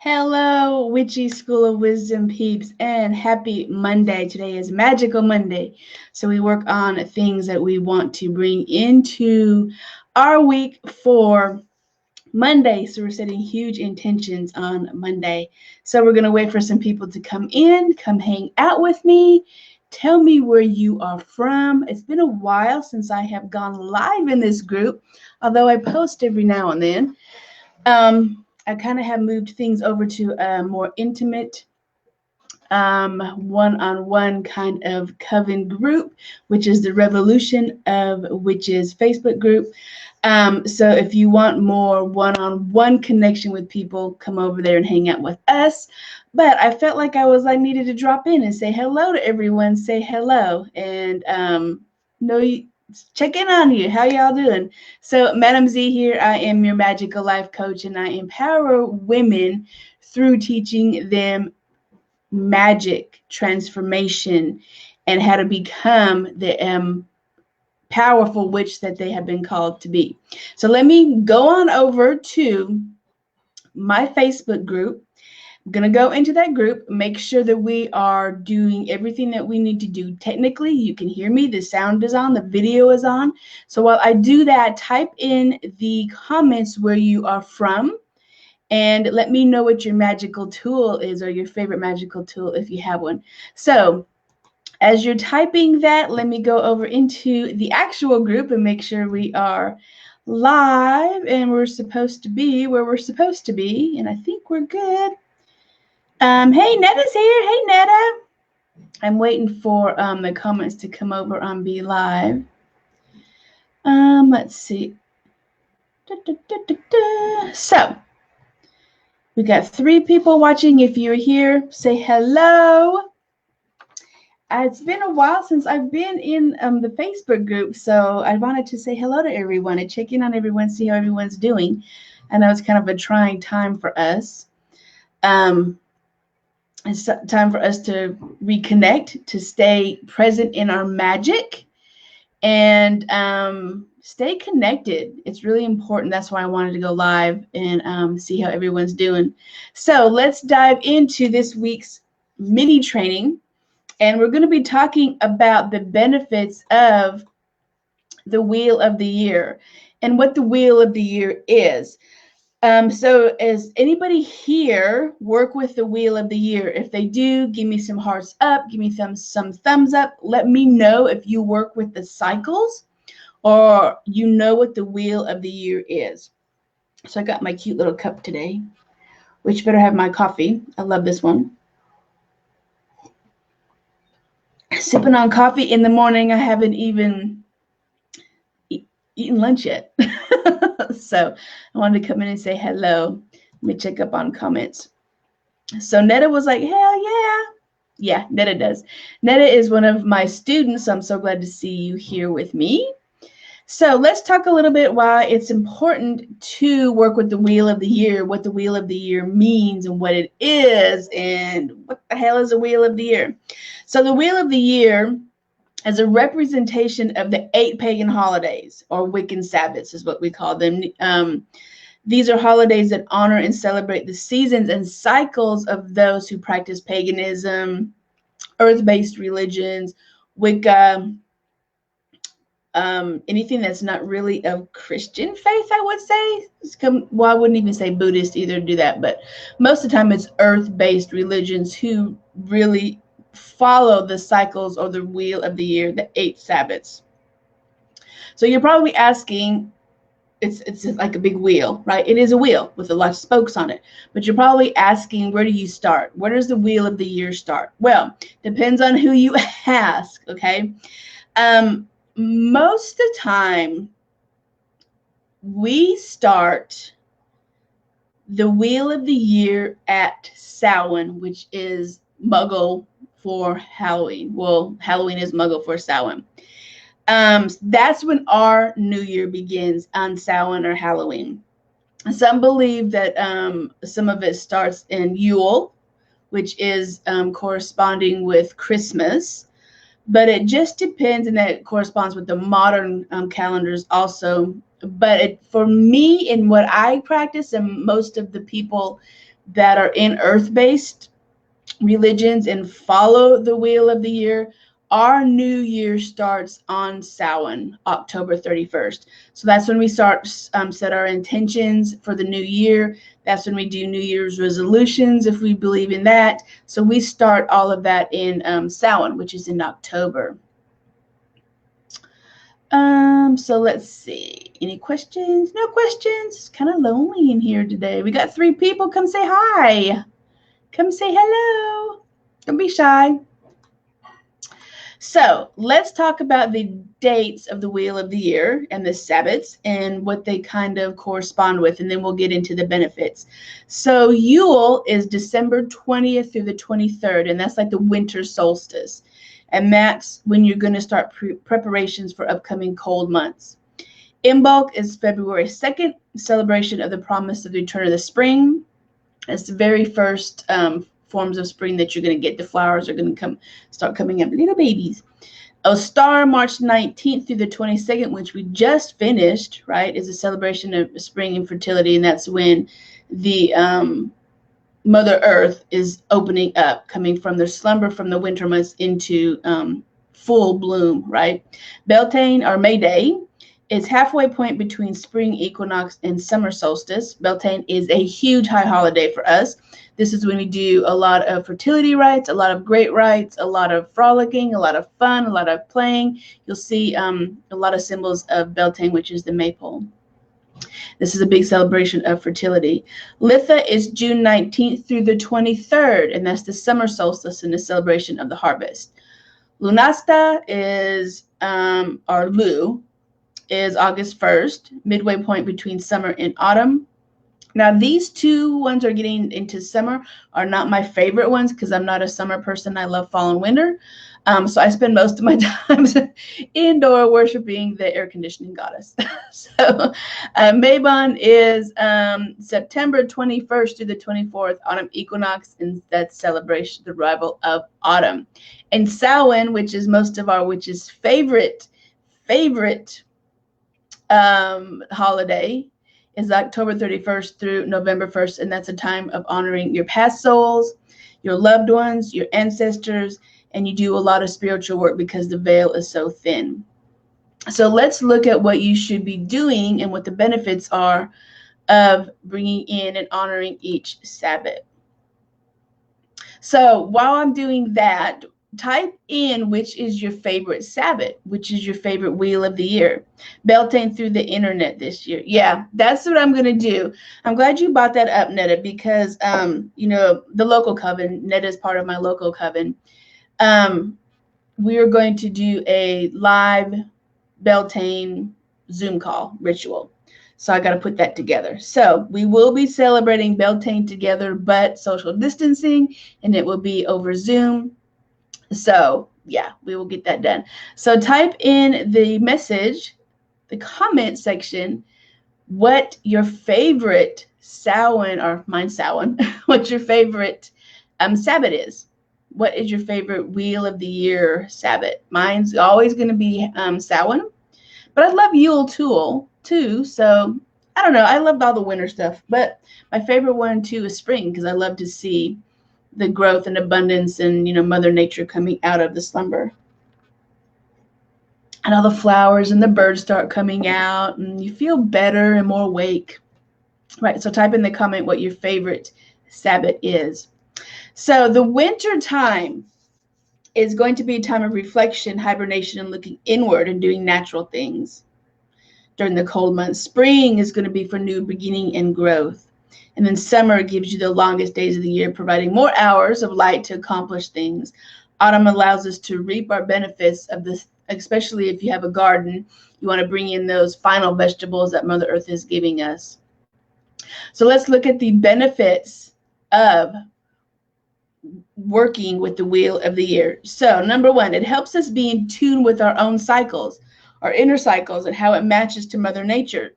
Hello, Witchy School of Wisdom peeps, and happy Monday. Today is Magical Monday. So we work on things that we want to bring into our week for Monday. So we're setting huge intentions on Monday. So we're going to wait for some people to come in, come hang out with me. Tell me where you are from. It's been a while since I have gone live in this group, although I post every now and then. I kind of have moved things over to a more intimate one-on-one kind of coven group, which is the Revolution of Witches Facebook group. So if you want more one-on-one connection with people, come over there and hang out with us. But I felt like I needed to drop in and say hello to everyone, say hello, and check in on you. How y'all doing? So Madam Z here. I am your Magickal Life coach, and I empower women through teaching them magic, transformation, and how to become the powerful witch that they have been called to be. So let me go on over to my Facebook group. I'm going to go into that group, make sure that we are doing everything that we need to do. Technically, you can hear me. The sound is on. The video is on. So while I do that, type in the comments where you are from and let me know what your magical tool is or your favorite magical tool if you have one. So as you're typing that, let me go over into the actual group and make sure we are live and we're supposed to be where we're supposed to be. And I think we're good. Hey, Netta's here. Hey, Netta. I'm waiting for the comments to come over on Be Live. Let's see. So we got 3 people watching. If you're here, say hello. It's been a while since I've been in the Facebook group, so I wanted to say hello to everyone and check in on everyone, see how everyone's doing. I know it's kind of a trying time for us. It's time for us to reconnect, to stay present in our magic, and stay connected. It's really important. That's why I wanted to go live and see how everyone's doing. So let's dive into this week's mini training. And we're going to be talking about the benefits of the Wheel of the Year and what the Wheel of the Year is. So as anybody here work with the Wheel of the Year? If they do, give me some hearts up, give me some thumbs up. Let me know if you work with the cycles or you know what the Wheel of the Year is. So I got my cute little cup today, which better have my coffee. I love this one. Sipping on coffee in the morning. I haven't even eaten lunch yet. So I wanted to come in and say hello. Let me check up on comments. So Netta was like, hell yeah. Yeah, Netta does. Netta is one of my students. So I'm so glad to see you here with me. So let's talk a little bit why it's important to work with the Wheel of the Year, what the Wheel of the Year means and what it is, and what the hell is a Wheel of the Year. So the Wheel of the Year is a representation of the 8 pagan holidays, or Wiccan Sabbaths is what we call them. These are holidays that honor and celebrate the seasons and cycles of those who practice paganism, earth-based religions, Wicca, anything that's not really of Christian faith, I would say. Well, I wouldn't even say Buddhist either do that, but most of the time it's earth-based religions who really follow the cycles or the Wheel of the Year, the 8 Sabbaths. So you're probably asking, it's like a big wheel, right? It is a wheel with a lot of spokes on it, but you're probably asking, where do you start? Where does the Wheel of the Year start? Well, depends on who you ask, okay? Most of the time, we start the Wheel of the Year at Samhain, which is Muggle for Halloween. Well, Halloween is Muggle for Samhain. That's when our new year begins, on Samhain or Halloween. Some believe that some of it starts in Yule, which is corresponding with Christmas. But it just depends, and that corresponds with the modern calendars also. But for me, in what I practice, and most of the people that are in earth-based religions and follow the wheel of the year, our new year starts on Samhain, October 31st. So that's when we start set our intentions for the new year. That's when we do New Year's resolutions, if we believe in that. So we start all of that in Samhain, which is in October. So let's see. Any questions? No questions. It's kind of lonely in here today. We got 3 people. Come say hi. Come say hello. Don't be shy. So let's talk about the dates of the Wheel of the Year and the Sabbats and what they kind of correspond with, and then we'll get into the benefits. So Yule is December 20th through the 23rd, and that's like the winter solstice. And that's when you're going to start preparations for upcoming cold months. Imbolc is February 2nd, celebration of the promise of the return of the spring. It's the very first forms of spring that you're going to get. The flowers are going to start coming up, little babies. Ostar, March 19th through the 22nd, which we just finished, right, is a celebration of spring and fertility, and that's when the Mother Earth is opening up, coming from their slumber from the winter months into full bloom, right? Beltane, or May Day, is halfway point between spring equinox and summer solstice. Beltane is a huge high holiday for us. This is when we do a lot of fertility rites, a lot of great rites, a lot of frolicking, a lot of fun, a lot of playing. You'll see a lot of symbols of Beltane, which is the maypole. This is a big celebration of fertility. Litha is June 19th through the 23rd, and that's the summer solstice and the celebration of the harvest. Lunasta is, or Lu, is August 1st, midway point between summer and autumn. Now, these 2 ones are getting into summer are not my favorite ones because I'm not a summer person. I love fall and winter. So I spend most of my time indoor worshiping the air conditioning goddess. So Mabon is September 21st through the 24th, autumn equinox, and that's celebration, the arrival of autumn. And Samhain, which is most of our witches' favorite holiday, is October 31st through November 1st, and that's a time of honoring your past souls, your loved ones, your ancestors, and you do a lot of spiritual work because the veil is so thin. So let's look at what you should be doing and what the benefits are of bringing in and honoring each Sabbath. So while I'm doing that, type in which is your favorite Sabbath, which is your favorite Wheel of the Year. Beltane through the internet this year. Yeah, that's what I'm going to do. I'm glad you brought that up, Netta, because, you know, the local coven, Netta is part of my local coven. We are going to do a live Beltane Zoom call ritual. So I got to put that together. So we will be celebrating Beltane together, but social distancing, and it will be over Zoom. So yeah, we will get that done. So type in the message, the comment section, what your favorite Samhain, or mine Samhain, what your favorite Sabbath is. What is your favorite Wheel of the Year Sabbath? Mine's always going to be Samhain, but I love Yule too. So I don't know. I loved all the winter stuff, but my favorite one too is spring because I love to see the growth and abundance and, you know, Mother Nature coming out of the slumber. And all the flowers and the birds start coming out and you feel better and more awake. Right, so type in the comment what your favorite Sabbath is. So the winter time is going to be a time of reflection, hibernation, and looking inward and doing natural things. During the cold months, spring is going to be for new beginning and growth. And then summer gives you the longest days of the year, providing more hours of light to accomplish things. Autumn allows us to reap our benefits of this, especially if you have a garden. You want to bring in those final vegetables that Mother Earth is giving us. So let's look at the benefits of working with the Wheel of the Year. So number one, it helps us be in tune with our own cycles, our inner cycles, and how it matches to Mother Nature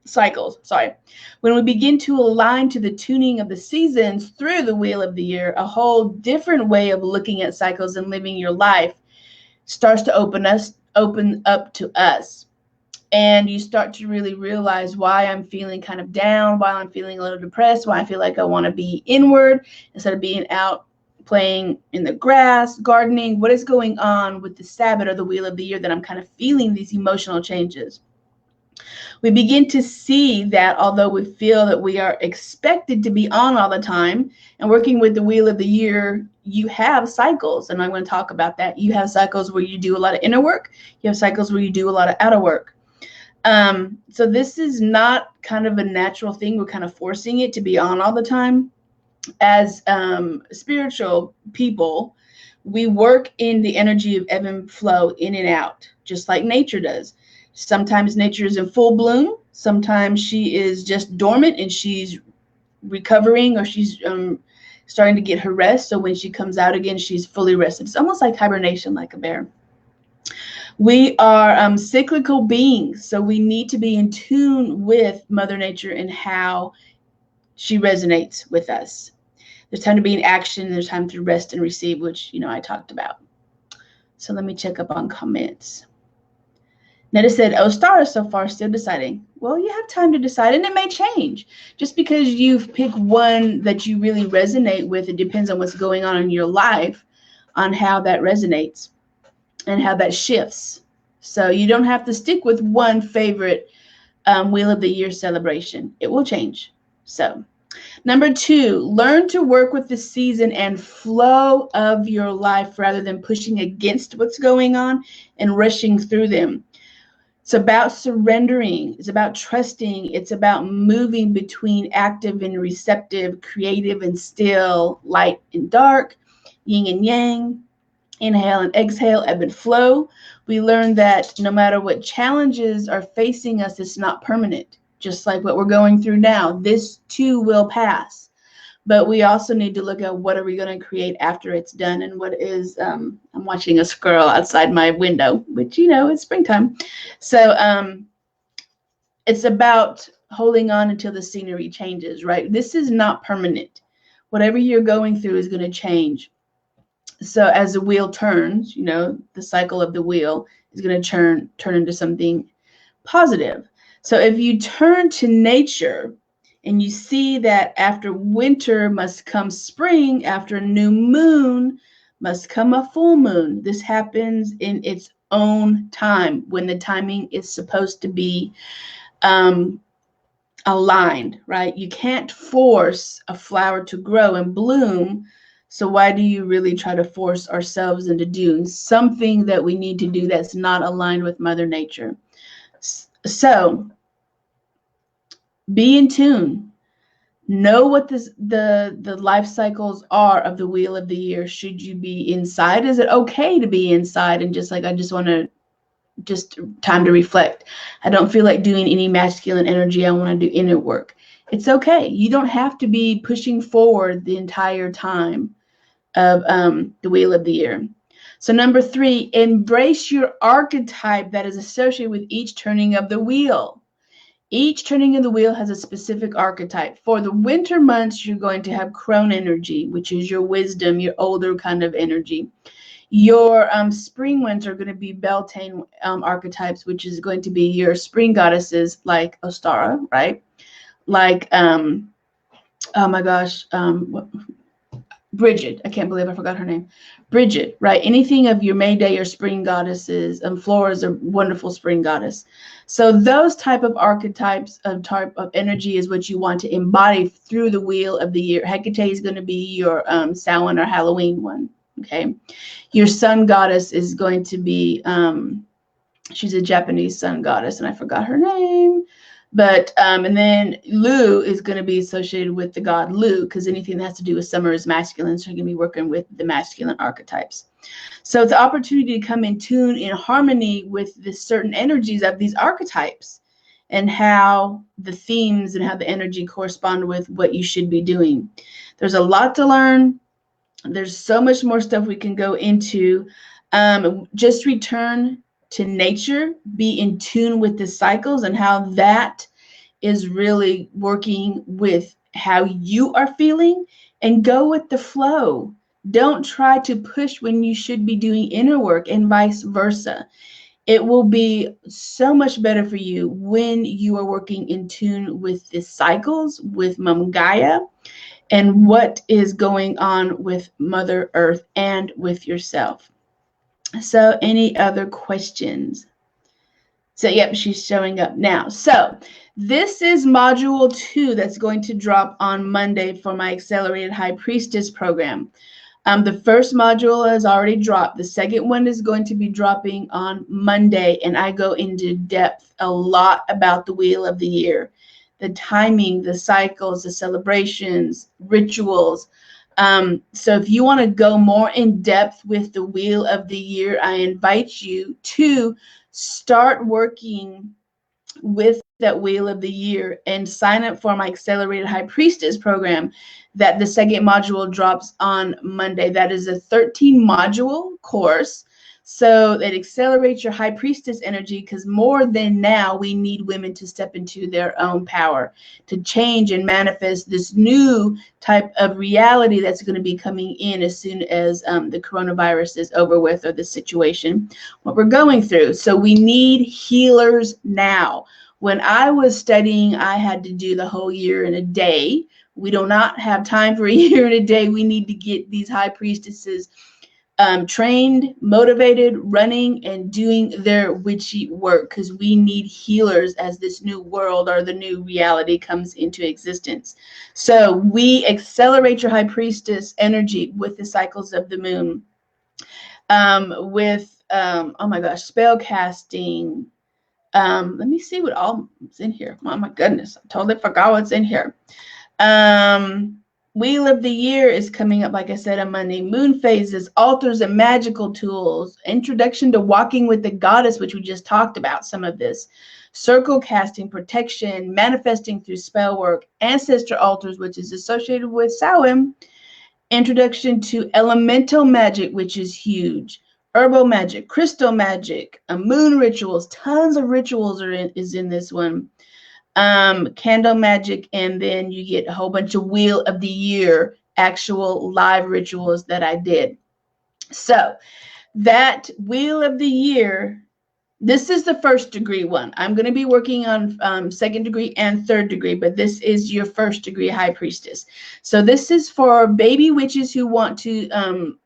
cycles. When we begin to align to the tuning of the seasons through the Wheel of the Year, a whole different way of looking at cycles and living your life starts to open up to us. And you start to really realize why I'm feeling kind of down, why I'm feeling a little depressed, why I feel like I want to be inward instead of being out playing in the grass, gardening. What is going on with the Sabbath or the wheel of the year that I'm kind of feeling these emotional changes? We begin to see that although we feel that we are expected to be on all the time, and working with the wheel of the year, you have cycles, and I'm going to talk about that. You have cycles where you do a lot of inner work. You have cycles where you do a lot of outer work. So this is not kind of a natural thing. We're kind of forcing it to be on all the time. As spiritual people, we work in the energy of ebb and flow, in and out, just like nature does. Sometimes nature is in full bloom. Sometimes she is just dormant and she's recovering, or she's starting to get her rest. So when she comes out again, she's fully rested. It's almost like hibernation, like a bear. We are cyclical beings, so we need to be in tune with Mother Nature and how she resonates with us. There's time to be in action, there's time to rest and receive, which, I talked about. So let me check up on comments. Netta said, "Oh, Star, so far still deciding." Well, you have time to decide, and it may change. Just because you've picked one that you really resonate with, it depends on what's going on in your life, on how that resonates and how that shifts. So you don't have to stick with one favorite Wheel of the Year celebration. It will change. So number 2, learn to work with the season and flow of your life rather than pushing against what's going on and rushing through them. It's about surrendering. It's about trusting. It's about moving between active and receptive, creative and still, light and dark, yin and yang. Inhale and exhale, ebb and flow. We learn that no matter what challenges are facing us, it's not permanent. Just like what we're going through now, this too will pass. But we also need to look at what are we going to create after it's done, and what is, I'm watching a squirrel outside my window, which, it's springtime. So it's about holding on until the scenery changes, right? This is not permanent. Whatever you're going through is going to change. So as the wheel turns, the cycle of the wheel is going to turn into something positive. So if you turn to nature and you see that after winter must come spring, after a new moon must come a full moon. This happens in its own time, when the timing is supposed to be aligned, right? You can't force a flower to grow and bloom. So why do you really try to force ourselves into doing something that we need to do that's not aligned with Mother Nature? So be in tune. Know what the life cycles are of the Wheel of the Year. Should you be inside? Is it okay to be inside and just like, I just want to, just time to reflect. I don't feel like doing any masculine energy. I want to do inner work. It's okay. You don't have to be pushing forward the entire time of the Wheel of the Year. So number 3, embrace your archetype that is associated with each turning of the wheel. Each turning of the wheel has a specific archetype. For the winter months, you're going to have crone energy, which is your wisdom, your older kind of energy. Your spring winter are going to be Beltane archetypes, which is going to be your spring goddesses like Ostara, right? Like, oh my gosh, Bridget. I can't believe I forgot her name. Bridget, right? Anything of your Mayday or spring goddesses. Flora is a wonderful spring goddess. So those type of archetypes of type of energy is what you want to embody through the Wheel of the Year. Hecate is going to be your Samhain or Halloween one. Okay. Your sun goddess is going to be, she's a Japanese sun goddess, and I forgot her name. But, and then Lu is going to be associated with the god Lu, because anything that has to do with summer is masculine. So you're going to be working with the masculine archetypes. So it's an opportunity to come in tune, in harmony with the certain energies of these archetypes, and how the themes and how the energy correspond with what you should be doing. There's a lot to learn. There's so much more stuff we can go into. Just return to nature, be in tune with the cycles and how that is really working with how you are feeling, and go with the flow. Don't try to push when you should be doing inner work, and vice versa. It will be so much better for you when you are working in tune with the cycles, with Mom Gaia, and what is going on with Mother Earth and with yourself. So, any other questions? So, yep, she's showing up now. So, this is module 2 that's going to drop on Monday for my Accelerated High Priestess program. The first module has already dropped. The second one is going to be dropping on Monday, and I go into depth a lot about the Wheel of the Year, the timing, the cycles, the celebrations, rituals. So if you want to go more in depth with the Wheel of the Year, I invite you to start working with that Wheel of the Year and sign up for my Accelerated High Priestess program that the second module drops on Monday. That is a 13 module course. So it accelerates your High Priestess energy, because more than now, we need women to step into their own power, to change and manifest this new type of reality that's going to be coming in as soon as the coronavirus is over with, or the situation, what we're going through. So we need healers now. When I was studying, I had to do the whole year in a day. We do not have time for a year in a day. We need to get these high priestesses trained, motivated, running, and doing their witchy work, because we need healers as this new world, or the new reality, comes into existence. So we accelerate your high priestess energy with the cycles of the moon, with oh my gosh, spell casting. Let me see what all is in here. Oh my goodness, I totally forgot what's in here. Wheel of the Year is coming up, like I said, on Monday. Moon phases, altars and magical tools, introduction to walking with the goddess, which we just talked about some of this, circle casting, protection, manifesting through spell work, ancestor altars, which is associated with Samhain, introduction to elemental magic, which is huge, herbal magic, crystal magic, moon rituals, tons of rituals is in this one. Candle magic, and then you get a whole bunch of Wheel of the Year actual live rituals that I did. So that Wheel of the Year, this is the first degree one. I'm going to be working on second degree and third degree, but this is your first degree high priestess. So this is for baby witches who want to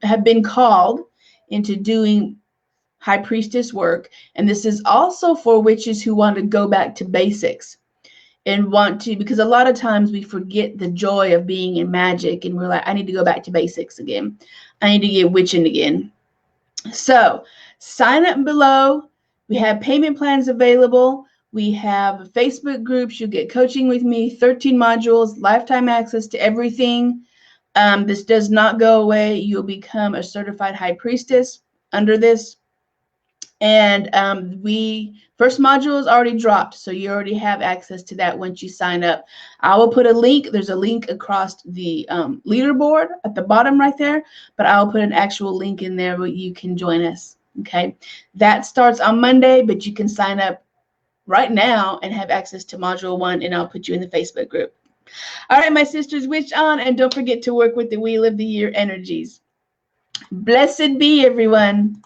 have been called into doing high priestess work. And this is also for witches who want to go back to basics and want to, because a lot of times we forget the joy of being in magic, and we're like, I need to go back to basics again. I need to get witching again. So sign up below. We have payment plans available. We have Facebook groups. You'll get coaching with me, 13 modules, lifetime access to everything. This does not go away. You'll become a certified high priestess under this. And first module is already dropped, so you already have access to that once you sign up. I will put a link. There's a link across the leaderboard at the bottom right there, but I'll put an actual link in there where you can join us. Okay, that starts on Monday, but you can sign up right now and have access to module 1, and I'll put you in the Facebook group. All right, my sisters, witch on, and don't forget to work with the Wheel of the Year energies. Blessed be everyone.